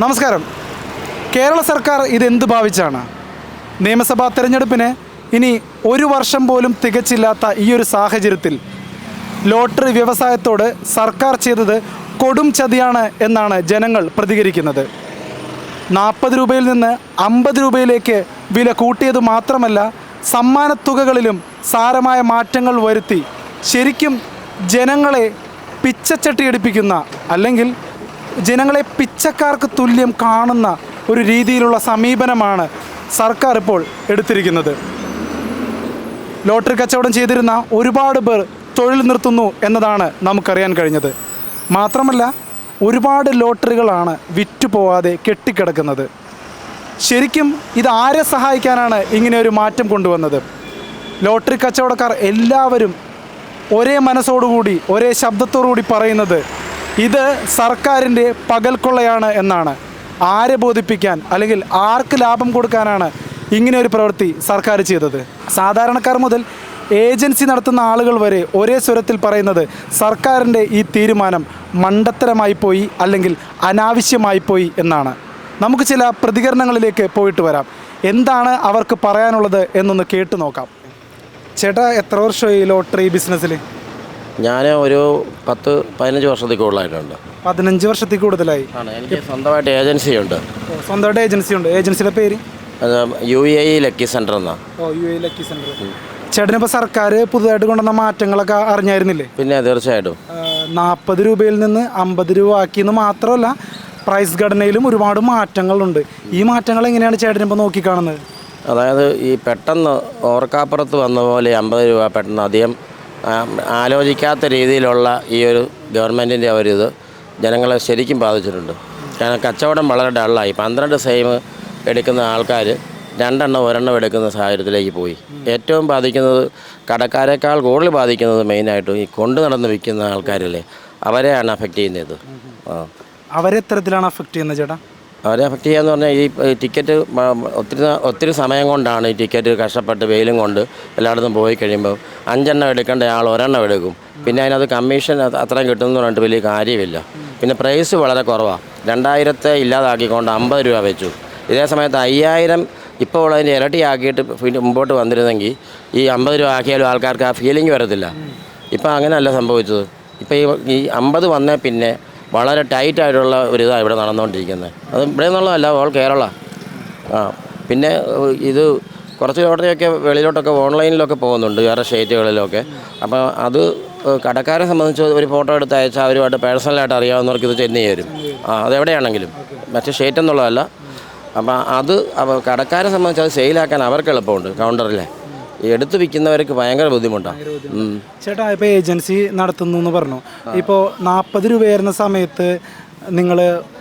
നമസ്കാരം. കേരള സർക്കാർ ഇതെന്ത് ഭാവിച്ചാണ്? നിയമസഭാ തെരഞ്ഞെടുപ്പിന് ഇനി ഒരു വർഷം പോലും തികച്ചില്ലാത്ത ഈ ഒരു സാഹചര്യത്തിൽ ലോട്ടറി വ്യവസായത്തോട് സർക്കാർ ചെയ്തത് കൊടും ചതിയാണ് എന്നാണ് ജനങ്ങൾ പ്രതികരിക്കുന്നത്. 40 രൂപയിൽ നിന്ന് 50 രൂപയിലേക്ക് വില കൂട്ടിയത് മാത്രമല്ല, സമ്മാനത്തുകകളിലും സാരമായ മാറ്റങ്ങൾ വരുത്തി ശരിക്കും ജനങ്ങളെ പിച്ചച്ചട്ടിയടിപ്പിക്കുന്ന, അല്ലെങ്കിൽ ജനങ്ങളെ പിച്ചക്കാർക്ക് തുല്യം കാണുന്ന ഒരു രീതിയിലുള്ള സമീപനമാണ് സർക്കാർ ഇപ്പോൾ എടുത്തിരിക്കുന്നത്. ലോട്ടറി കച്ചവടം ചെയ്തിരുന്ന ഒരുപാട് പേർ തൊഴിൽ നിർത്തുന്നു എന്നതാണ് നമുക്കറിയാൻ കഴിഞ്ഞത്. മാത്രമല്ല, ഒരുപാട് ലോട്ടറികളാണ് വിറ്റുപോവാതെ കെട്ടിക്കിടക്കുന്നത്. ശരിക്കും ഇത് ആരെ സഹായിക്കാനാണ് ഇങ്ങനെ ഒരു മാറ്റം കൊണ്ടുവന്നത്? ലോട്ടറി കച്ചവടക്കാർ എല്ലാവരും ഒരേ മനസ്സോടുകൂടി ഒരേ ശബ്ദത്തോടുകൂടി പറയുന്നത് ഇത് സർക്കാരിൻ്റെ പകൽക്കൊള്ളയാണ് എന്നാണ്. ആരെ ബോധിപ്പിക്കാൻ, അല്ലെങ്കിൽ ആർക്ക് ലാഭം കൊടുക്കാനാണ് ഇങ്ങനെ ഒരു പ്രവൃത്തി സർക്കാർ ചെയ്തത്? സാധാരണക്കാർ മുതൽ ഏജൻസി നടത്തുന്ന ആളുകൾ വരെ ഒരേ സ്വരത്തിൽ പറയുന്നത് സർക്കാരിൻ്റെ ഈ തീരുമാനം മണ്ടത്തരമായി പോയി, അല്ലെങ്കിൽ അനാവശ്യമായി പോയി എന്നാണ്. നമുക്ക് ചില പ്രതികരണങ്ങളിലേക്ക് പോയിട്ട് വരാം. എന്താണ് അവർക്ക് പറയാനുള്ളത് എന്നൊന്ന് കേട്ടു നോക്കാം. ചേട്ടാ, എത്ര വർഷമായി ലോട്ടറി ബിസിനസ്സിൽ? ഞാൻ ഒരു 10-15 വർഷത്തിൽ കൂടുതലായിട്ടുണ്ട്. 15 വർഷത്തിൽ കൂടുതലായി. എനിക്ക് സ്വന്തമായിട്ട് ഏജൻസിയുണ്ട്. സ്വന്തമായിട്ട് ഏജൻസി ഉണ്ട്. ഏജൻസിയുടെ പേര് UAE ലക്കി സെൻറ്റർ എന്നാണ്. UAE Lucky Centre. ചേട്ടനിപ്പോൾ സർക്കാർ പുതുതായിട്ട് കൊണ്ടുവന്ന മാറ്റങ്ങളൊക്കെ അറിഞ്ഞായിരുന്നില്ലേ? പിന്നെ തീർച്ചയായിട്ടും 40 രൂപയിൽ നിന്ന് 50 രൂപ ആക്കിയെന്ന് മാത്രമല്ല, പ്രൈസ് ഘടനയിലും ഒരുപാട് മാറ്റങ്ങളുണ്ട്. ഈ മാറ്റങ്ങൾ എങ്ങനെയാണ് ചേട്ടനിപ്പോൾ നോക്കിക്കാണുന്നത്? അതായത് ഈ പെട്ടെന്ന് ഓർക്കാപ്പുറത്ത് വന്ന പോലെ 50 രൂപ പെട്ടെന്ന് അധികം ആലോചിക്കാത്ത രീതിയിലുള്ള ഈ ഒരു ഗവൺമെൻറ്റിൻ്റെ ഒരിത് ജനങ്ങളെ ശരിക്കും ബാധിച്ചിട്ടുണ്ട്. കാരണം കച്ചവടം വളരെ ഡള്ളായി. 12 സെയിം എടുക്കുന്ന ആൾക്കാർ 2 എണ്ണം 1 എണ്ണം എടുക്കുന്ന സാഹചര്യത്തിലേക്ക് പോയി. ഏറ്റവും ബാധിക്കുന്നത്, കടക്കാരേക്കാൾ കൂടുതൽ ബാധിക്കുന്നത് മെയിനായിട്ടും ഈ കൊണ്ടു നടന്ന് വിൽക്കുന്ന ആൾക്കാരല്ലേ, അവരെയാണ് അഫക്റ്റ് ചെയ്യുന്നത്. അവരെ എത്തരത്തിലാണ് അഫക്റ്റ് ചെയ്യുന്നത് ചേട്ടാ? അവരെ അഫക്റ്റ് ചെയ്യാന്ന് പറഞ്ഞാൽ ഈ ടിക്കറ്റ് ഒത്തിരി സമയം കൊണ്ടാണ് ഈ ടിക്കറ്റ് കഷ്ടപ്പെട്ട് വെയിലും കൊണ്ട് എല്ലായിടത്തും പോയി കഴിയുമ്പോൾ 5 എണ്ണം എടുക്കേണ്ട ആൾ 1 എണ്ണം എടുക്കും. പിന്നെ അതിനകത്ത് കമ്മീഷൻ അത്രയും കിട്ടുമെന്ന് പറഞ്ഞിട്ട് വലിയ കാര്യമില്ല. പിന്നെ പ്രൈസ് വളരെ കുറവാണ്. 2000 ഇല്ലാതാക്കിക്കൊണ്ട് 50 രൂപ വെച്ചു. ഇതേ സമയത്ത് 5000 ഇപ്പോൾ ഉള്ളതിൻ്റെ ഇരട്ടിയാക്കിയിട്ട് മുമ്പോട്ട് വന്നിരുന്നെങ്കിൽ ഈ 50 രൂപ ആക്കിയാലും ആൾക്കാർക്ക് ആ ഫീലിംഗ് വരത്തില്ല. ഇപ്പം അങ്ങനെയല്ല സംഭവിച്ചത്. ഇപ്പോൾ ഈ 50 വന്നേ പിന്നെ വളരെ ടൈറ്റായിട്ടുള്ള ഒരിതാണ് ഇവിടെ നടന്നുകൊണ്ടിരിക്കുന്നത്. അത് ഇവിടെ നിന്നുള്ളതല്ല, ഓൾ കേരള. പിന്നെ ഇത് കുറച്ച് ലോട്ടറിയൊക്കെ വെളിയിലോട്ടൊക്കെ ഓൺലൈനിലൊക്കെ പോകുന്നുണ്ട്, വേറെ സ്റ്റേറ്റുകളിലൊക്കെ. അപ്പോൾ അത് കടക്കാരെ സംബന്ധിച്ച് ഒരു ഫോട്ടോ എടുത്ത് അയച്ചാൽ അവരുമായിട്ട് പേഴ്സണലായിട്ട് അറിയാവുന്നവർക്ക് ഇത് ചെന്ന് ചേരും. അതെവിടെയാണെങ്കിലും, മറ്റേ സ്റ്റേറ്റ് എന്നുള്ളതല്ല. അപ്പം അത് കടക്കാരെ സംബന്ധിച്ച് അത് സെയിലാക്കാൻ അവർക്ക് എളുപ്പമുണ്ട്. കൗണ്ടറിലെ എടുത്ത് വിൽക്കുന്നവർക്ക് ഭയങ്കര ബുദ്ധിമുട്ടാണ്. ചേട്ടാ, ഇപ്പോൾ ഏജൻസി നടത്തുന്നു എന്ന് പറഞ്ഞു. ഇപ്പോൾ 40 രൂപയായിരുന്ന സമയത്ത് നിങ്ങൾ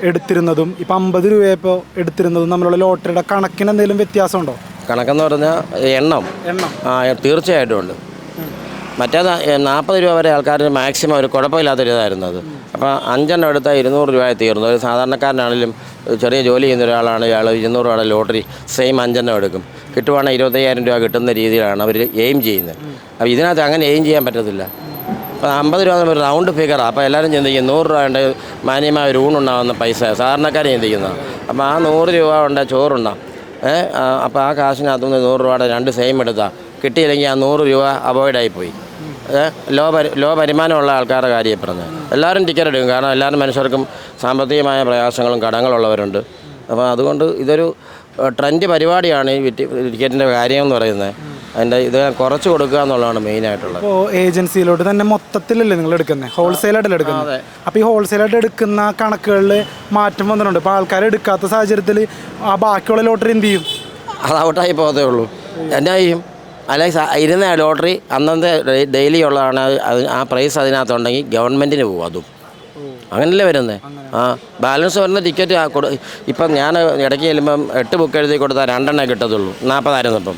എടുത്തിരുന്നതും ഇപ്പോൾ 50 രൂപയപ്പോൾ എടുത്തിരുന്നതും നമ്മളുള്ള ലോട്ടറിയുടെ കണക്കിന് എന്തെങ്കിലും വ്യത്യാസമുണ്ടോ? കണക്കെന്ന് പറഞ്ഞാൽ എണ്ണം തീർച്ചയായിട്ടും ഉണ്ട്. മറ്റേത് 40 രൂപ വരെ ആൾക്കാർ മാക്സിമം ഒരു കുഴപ്പമില്ലാത്തൊരു ഇതായിരുന്നു അത്. അപ്പോൾ 5 എണ്ണം എടുത്താൽ 200 രൂപ തീർന്നു. ഒരു സാധാരണക്കാരനാണെങ്കിലും ചെറിയ ജോലി ചെയ്യുന്ന ഒരാളാണ്, ഇയാൾ 200 രൂപയുടെ ലോട്ടറി സെയിം 5 എണ്ണം എടുക്കും. കിട്ടുവാണെങ്കിൽ 25,000 രൂപ കിട്ടുന്ന രീതിയിലാണ് അവർ എയിം ചെയ്യുന്നത്. അപ്പോൾ ഇതിനകത്ത് അങ്ങനെ എയിം ചെയ്യാൻ പറ്റത്തില്ല. അപ്പോൾ 50 രൂപ ഒരു റൗണ്ട് ഫിഗറാണ്. അപ്പോൾ എല്ലാവരും ചിന്തിക്കും 100 രൂപ ഉണ്ട് മാന്യമായ ഒരു ഊണുണ്ടാകുന്ന പൈസ സാധാരണക്കാർ ചിന്തിക്കുന്നതാണ്. അപ്പോൾ ആ 100 രൂപ ഉണ്ട് ചോറുണ്ടാകും. അപ്പോൾ ആ കാശിനകത്തുനിന്ന് 100 രൂപയുടെ 2 സെയിം എടുത്താൽ കിട്ടിയില്ലെങ്കിൽ ആ 100 രൂപ അവോയ്ഡായിപ്പോയി. ലോ വരുമാനമുള്ള ആൾക്കാരുടെ കാര്യം പറഞ്ഞത് എല്ലാവരും ടിക്കറ്റ് എടുക്കും. കാരണം എല്ലാവരും മനുഷ്യർക്കും സാമ്പത്തികമായ പ്രയാസങ്ങളും കടങ്ങളുള്ളവരുണ്ട്. അപ്പോൾ അതുകൊണ്ട് ഇതൊരു ട്രെൻഡ് പരിപാടിയാണ് ഈ ടിക്കറ്റിൻ്റെ കാര്യം എന്ന് പറയുന്നത്. അതിൻ്റെ ഇത് കുറച്ച് കൊടുക്കുക എന്നുള്ളതാണ് മെയിനായിട്ടുള്ളത്. അപ്പോൾ ഏജൻസിയിലോട്ട് തന്നെ മൊത്തത്തിലല്ലേ നിങ്ങൾ എടുക്കുന്നത്? ഹോൾസെയിലായിട്ടല്ലേ എടുക്കുന്നത്? അപ്പോൾ ഈ ഹോൾസെയിലായിട്ട് എടുക്കുന്ന കണക്കുകളിൽ മാറ്റം വന്നിട്ടുണ്ട്. ഇപ്പോൾ ആൾക്കാർ എടുക്കാത്ത സാഹചര്യത്തിൽ ആ ബാക്കിയുള്ള ലോട്ടറി എന്ത് ചെയ്യും? അത് ഔട്ടായി പോകത്തേ ഉള്ളൂ. എന്നാ ചെയ്യും? അല്ലെങ്കിൽ ഇരുന്ന ലോട്ടറി അന്നത്തെ ഡെയിലി ഉള്ളതാണ്, ആ പ്രൈസ് അതിനകത്തുണ്ടെങ്കിൽ ഗവൺമെൻറ്റിന് പോകും. അതും അങ്ങനല്ലേ വരുന്നത്. ബാലൻസ് വരുന്ന ടിക്കറ്റ് ഇപ്പം ഞാൻ ഇടയ്ക്ക് ചെല്ലുമ്പം 8 ബുക്ക് എഴുതി കൊടുത്താൽ 2 എണ്ണേ കിട്ടത്തുള്ളൂ. 40,000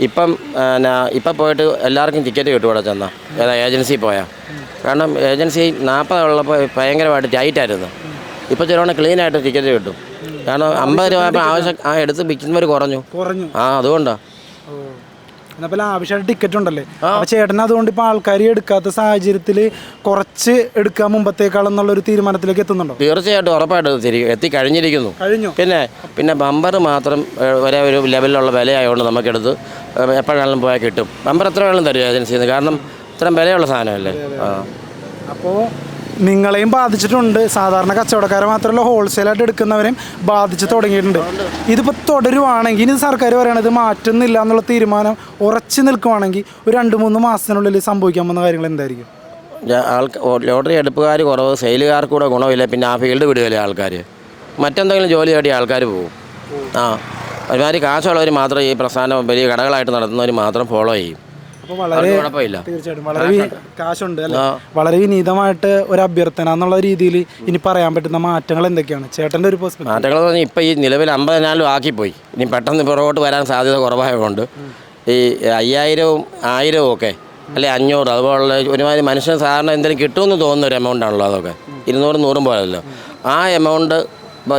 ഇപ്പം പോയിട്ട് എല്ലാവർക്കും ടിക്കറ്റ് കിട്ടും ഇവിടെ ചെന്നാൽ, ഏജൻസി പോയാൽ. കാരണം ഏജൻസി 40 ഉള്ളപ്പോൾ ഭയങ്കരമായിട്ട് ടൈറ്റായിരുന്നു. ഇപ്പോൾ ചിലവണ ക്ലീനായിട്ട് ടിക്കറ്റ് കിട്ടും. കാരണം 50 രൂപ ആവശ്യം എടുത്ത് വിൽക്കുന്നവർ കുറഞ്ഞു. അതുകൊണ്ടാണ് എന്നപ്പോൾ ആവശ്യമായിട്ട് ടിക്കറ്റ് ഉണ്ടല്ലേ? അപ്പോൾ ചേട്ടൻ അതുകൊണ്ട് ഇപ്പോൾ ആൾക്കാർ എടുക്കാത്ത സാഹചര്യത്തിൽ കുറച്ച് എടുക്കാൻ മുമ്പത്തേക്കാളെന്നുള്ളൊരു തീരുമാനത്തിലേക്ക് എത്തുന്നുണ്ടോ? തീർച്ചയായിട്ടും ഉറപ്പായിട്ടും എത്തിക്കഴിഞ്ഞിരിക്കുന്നു. പിന്നെ ബമ്പർ മാത്രം ഒരേ ഒരു ലെവലിലുള്ള വിലയായതുകൊണ്ട് നമുക്കെടുത്ത് എപ്പോഴാണെങ്കിലും പോയാൽ കിട്ടും. ബമ്പർ എത്ര വേണം തരും ഏജൻസിയിൽ നിന്ന്, കാരണം ഇത്രയും വിലയുള്ള സാധനമല്ലേ. അപ്പോൾ നിങ്ങളെയും ബാധിച്ചിട്ടുണ്ട്, സാധാരണ കച്ചവടക്കാരെ മാത്രമല്ല ഹോൾസെയിലായിട്ട് എടുക്കുന്നവരെയും ബാധിച്ച് തുടങ്ങിയിട്ടുണ്ട്. ഇതിപ്പോൾ തുടരുവാണെങ്കിൽ, ഇനി സർക്കാർ പറയണത് മാറ്റുന്നില്ല എന്നുള്ള തീരുമാനം ഉറച്ചു നിൽക്കുവാണെങ്കിൽ ഒരു 2-3 മാസത്തിനുള്ളിൽ സംഭവിക്കാൻ പോകുന്ന കാര്യങ്ങൾ എന്തായിരിക്കും? ലോട്ടറി എടുപ്പുകാർ കുറവ്, സെയിലുകാർക്ക് കൂടെ ഗുണമില്ല. പിന്നെ ആ ഫീൽഡ് വിടുകയില്ലേ ആൾക്കാർ, മറ്റെന്തെങ്കിലും ജോലി തേടി ആൾക്കാർ പോകും. ഒരുമാതിരി കാശുള്ളവർ മാത്രം ഈ പ്രസ്ഥാനം വലിയ കടകളായിട്ട് നടത്തുന്നവർ മാത്രം ഫോളോ ചെയ്യും. അപ്പോൾ വളരെ തീർച്ചയായിട്ടും വളരെ കാശുണ്ട് അല്ലേ? വളരെ വിനീതമായിട്ട് ഒരു അഭ്യർത്ഥന എന്നുള്ള രീതിയിൽ ഇനി പറയാൻ പറ്റുന്ന മാറ്റങ്ങൾ എന്തൊക്കെയാണ് ചേട്ടൻ്റെ ഒരു പെർസ്പെക്റ്റീവ്? മാറ്റങ്ങൾ പറഞ്ഞാൽ ഇപ്പോൾ ഈ നിലവിൽ 50,000 ആക്കിപ്പോയി. ഇനി പെട്ടെന്ന് പുറകോട്ട് വരാൻ സാധ്യത കുറവായതുകൊണ്ട് ഈ 5,000-ഉം 1,000-ഉം ഒക്കെ അല്ലെ 500, അതുപോലുള്ള ഒരുമാതിരി മനുഷ്യന് സാധാരണ എന്തെങ്കിലും കിട്ടുമെന്ന് തോന്നുന്ന ഒരു എമൗണ്ട് ആണല്ലോ. അതൊക്കെ 200-100 പോലല്ലോ. ആ എമൗണ്ട്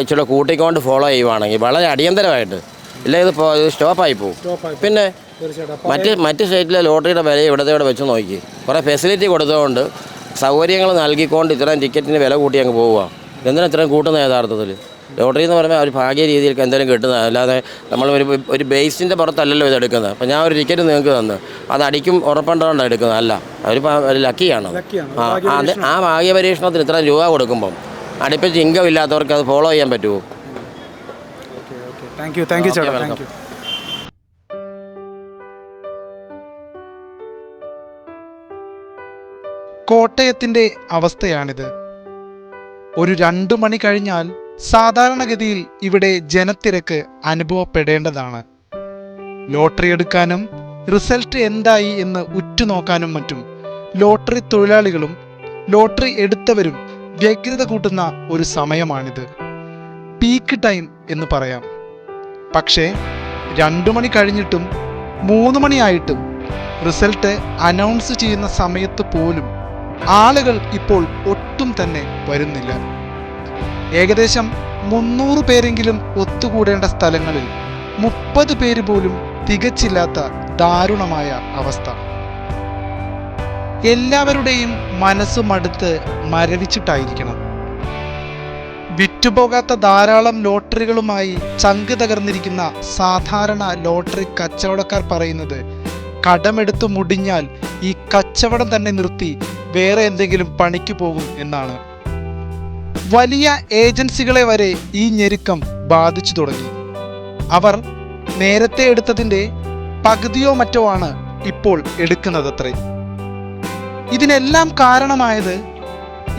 ഇച്ചിരി കൂട്ടിക്കൊണ്ട് ഫോളോ ചെയ്യുവാണെങ്കിൽ വളരെ അടിയന്തരമായിട്ട്, ഇല്ല ഇത് സ്റ്റോപ്പായി പോകും. പിന്നെ മറ്റ് സ്റ്റേറ്റിലെ ലോട്ടറിയുടെ വില ഇവിടുത്തെ വെച്ച് നോക്കി കുറേ ഫെസിലിറ്റി കൊടുത്തതുകൊണ്ട് സൗകര്യങ്ങൾ നൽകിക്കൊണ്ട് ഇത്രയും ടിക്കറ്റിന് വില കൂട്ടി അങ്ങ് പോവുക. എന്തിനാ ഇത്രയും കൂട്ടുന്ന യഥാർത്ഥത്തിൽ? ലോട്ടറി എന്ന് പറയുമ്പോൾ ഒരു ഭാഗ്യ രീതിയിൽ എന്തെങ്കിലും കിട്ടുന്നത്, അല്ലാതെ നമ്മൾ ഒരു ബേസിൻ്റെ പുറത്തല്ലല്ലോ ഇത് എടുക്കുന്നത്. അപ്പോൾ ഞാൻ ഒരു ടിക്കറ്റ് നിങ്ങൾക്ക് തന്ന് അത് അടിക്കും ഉറപ്പുണ്ടോണ്ടാണ് എടുക്കുന്നത്, അല്ല ഒരു ലക്കിയാണ്. ആ ഭാഗ്യ പരീക്ഷണത്തിന് ഇത്രയും രൂപ കൊടുക്കുമ്പം അടുപ്പിച്ച് ഇൻകം ഇല്ലാത്തവർക്ക് അത് ഫോളോ ചെയ്യാൻ പറ്റുമോ? താങ്ക് യു ചേട്ടാ. കോട്ടയത്തിൻ്റെ അവസ്ഥയാണിത്. ഒരു 2 മണി കഴിഞ്ഞാൽ സാധാരണഗതിയിൽ ഇവിടെ ജനത്തിരക്ക് അനുഭവപ്പെടേണ്ടതാണ്. ലോട്ടറി എടുക്കാനും റിസൾട്ട് എന്തായി എന്ന് ഉറ്റുനോക്കാനും മറ്റും ലോട്ടറി തൊഴിലാളികളും ലോട്ടറി എടുത്തവരും വ്യഗ്രത കൂട്ടുന്ന ഒരു സമയമാണിത്. പീക്ക് ടൈം എന്ന് പറയാം. പക്ഷേ 2 മണി കഴിഞ്ഞിട്ടും 3 മണിയായിട്ടും റിസൾട്ട് അനൗൺസ് ചെയ്യുന്ന സമയത്ത് പോലും ആളുകൾ ഇപ്പോൾ ഒട്ടും തന്നെ വരുന്നില്ല. ഏകദേശം 300 പേരെങ്കിലും ഒത്തുകൂടേണ്ട സ്ഥലങ്ങളിൽ 30 പേര് പോലും തികച്ചില്ലാത്ത ദാരുണമായ അവസ്ഥ. എല്ലാവരുടെയും മനസ്സ് മടുത്ത് മരവിച്ചിട്ടായിരിക്കണം. വിറ്റുപോകാത്ത ധാരാളം ലോട്ടറികളുമായി ചങ്ക് തകർന്നിരിക്കുന്ന സാധാരണ ലോട്ടറി കച്ചവടക്കാർ പറയുന്നത്, കടമെടുത്ത് മുടിഞ്ഞാൽ ഈ കച്ചവടം തന്നെ നിർത്തി വേറെ എന്തെങ്കിലും പണിക്ക് പോകും എന്നാണ്. വലിയ ഏജൻസികളെ വരെ ഈ ഞെരുക്കം ബാധിച്ചു തുടങ്ങി. അവർ നേരത്തെ എടുത്തതിൻ്റെ പകുതിയോ മറ്റോ ആണ് ഇപ്പോൾ എടുക്കുന്നതത്രേ. ഇതിനെല്ലാം കാരണമായത്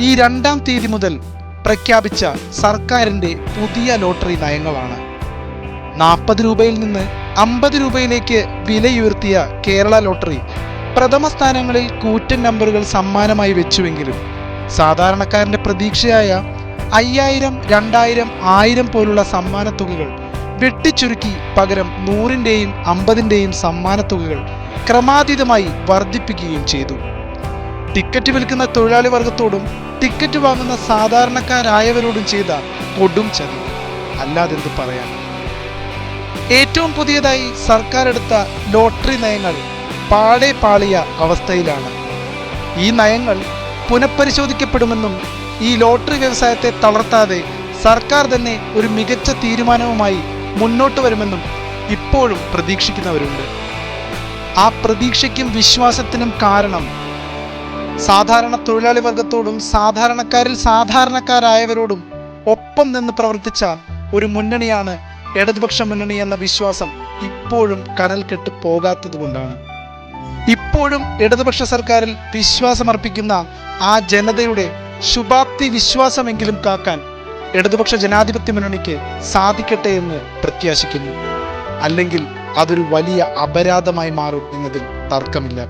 ഈ 2-ാം തീയതി മുതൽ പ്രഖ്യാപിച്ച സർക്കാരിൻ്റെ പുതിയ ലോട്ടറി നയങ്ങളാണ്. 40 രൂപയിൽ നിന്ന് 50 രൂപയിലേക്ക് വിലയുയർത്തിയ കേരള ലോട്ടറി പ്രഥമ സ്ഥാനങ്ങളിൽ കൂറ്റൻ നമ്പറുകൾ സമ്മാനമായി വെച്ചുവെങ്കിലും സാധാരണക്കാരൻ്റെ പ്രതീക്ഷയായ 5,000, 2,000, 1,000 പോലുള്ള സമ്മാനത്തുകകൾ വെട്ടിച്ചുരുക്കി പകരം 100-ൻ്റെയും 50-ൻ്റെയും സമ്മാനത്തുകകൾ ക്രമാതീതമായി വർദ്ധിപ്പിക്കുകയും ചെയ്തു. ടിക്കറ്റ് വിൽക്കുന്ന തൊഴിലാളി വർഗത്തോടും ടിക്കറ്റ് വാങ്ങുന്ന സാധാരണക്കാരായവരോടും ചെയ്ത കൊടും ചതി, അല്ലാതെന്ത് പറയാൻ. ഏറ്റവും പുതിയതായി സർക്കാർ എടുത്ത ലോട്ടറി നയങ്ങൾ പാടെ പാളിയ അവസ്ഥയിലാണ്. ഈ നയങ്ങൾ പുനഃപരിശോധിക്കപ്പെടുമെന്നും ഈ ലോട്ടറി വ്യവസായത്തെ തളർത്താതെ സർക്കാർ തന്നെ ഒരു മികച്ച തീരുമാനവുമായി മുന്നോട്ട് വരുമെന്നും ഇപ്പോഴും പ്രതീക്ഷിക്കുന്നവരുണ്ട്. ആ പ്രതീക്ഷയ്ക്കും വിശ്വാസത്തിനും കാരണം സാധാരണ തൊഴിലാളി വർഗത്തോടും സാധാരണക്കാരിൽ സാധാരണക്കാരായവരോടും ഒപ്പം നിന്ന് പ്രവർത്തിച്ച ഒരു മുന്നണിയാണ് ഇടതുപക്ഷ മുന്നണി എന്ന വിശ്വാസം ഇപ്പോഴും കനൽ കെട്ട് പോകാത്തതുകൊണ്ടാണ്. ഇപ്പോഴും ഇടതുപക്ഷ സർക്കാരിൽ വിശ്വാസമർപ്പിക്കുന്ന ആ ജനതയുടെ ശുഭാപ്തി വിശ്വാസമെങ്കിലും കാക്കാൻ ഇടതുപക്ഷ ജനാധിപത്യ മുന്നണിക്ക് സാധിക്കട്ടെ എന്ന് പ്രത്യാശിക്കുന്നു. അല്ലെങ്കിൽ അതൊരു വലിയ അപരാധമായി മാറും എന്നതിൽ തർക്കമില്ല.